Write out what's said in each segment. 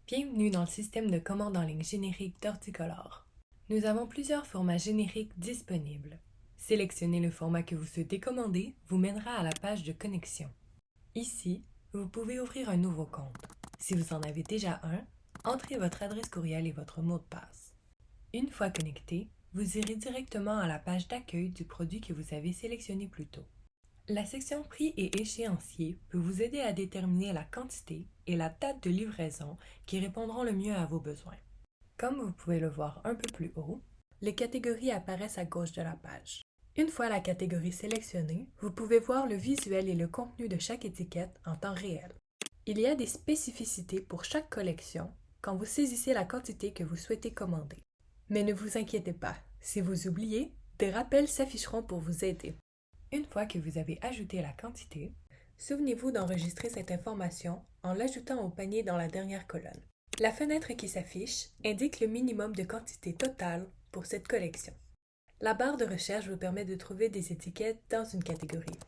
Bienvenue dans le système de commande en ligne générique d'Horticolor. Nous avons plusieurs formats génériques disponibles. Sélectionnez le format que vous souhaitez commander vous mènera à la page de connexion. Ici, vous pouvez ouvrir un nouveau compte. Si vous en avez déjà un, entrez votre adresse courriel et votre mot de passe. Une fois connecté, vous irez directement à la page d'accueil du produit que vous avez sélectionné plus tôt. La section prix et échéancier peut vous aider à déterminer la quantité et la date de livraison qui répondront le mieux à vos besoins. Comme vous pouvez le voir un peu plus haut, les catégories apparaissent à gauche de la page. Une fois la catégorie sélectionnée, vous pouvez voir le visuel et le contenu de chaque étiquette en temps réel. Il y a des spécificités pour chaque collection quand vous saisissez la quantité que vous souhaitez commander. Mais ne vous inquiétez pas, si vous oubliez, des rappels s'afficheront pour vous aider. Une fois que vous avez ajouté la quantité, souvenez-vous d'enregistrer cette information en l'ajoutant au panier dans la dernière colonne. La fenêtre qui s'affiche indique le minimum de quantité totale pour cette collection. La barre de recherche vous permet de trouver des étiquettes dans une catégorie.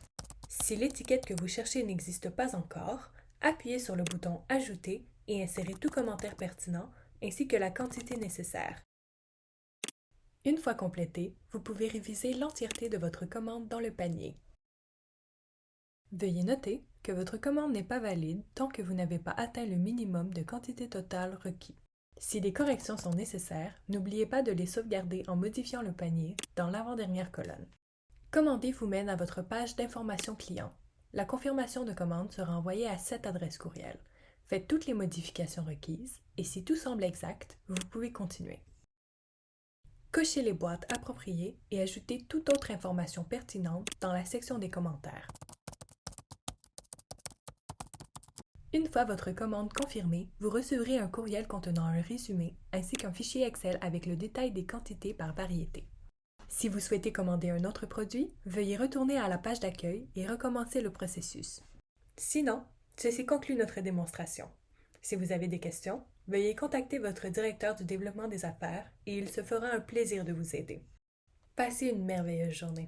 Si l'étiquette que vous cherchez n'existe pas encore, appuyez sur le bouton Ajouter et insérez tout commentaire pertinent ainsi que la quantité nécessaire. Une fois complété, vous pouvez réviser l'entièreté de votre commande dans le panier. Veuillez noter que votre commande n'est pas valide tant que vous n'avez pas atteint le minimum de quantité totale requis. Si des corrections sont nécessaires, n'oubliez pas de les sauvegarder en modifiant le panier dans l'avant-dernière colonne. Commander vous mène à votre page d'information client. La confirmation de commande sera envoyée à cette adresse courriel. Faites toutes les modifications requises et si tout semble exact, vous pouvez continuer. Cochez les boîtes appropriées et ajoutez toute autre information pertinente dans la section des commentaires. Une fois votre commande confirmée, vous recevrez un courriel contenant un résumé ainsi qu'un fichier Excel avec le détail des quantités par variété. Si vous souhaitez commander un autre produit, veuillez retourner à la page d'accueil et recommencer le processus. Sinon, ceci conclut notre démonstration. Si vous avez des questions, veuillez contacter votre directeur du développement des affaires et il se fera un plaisir de vous aider. Passez une merveilleuse journée.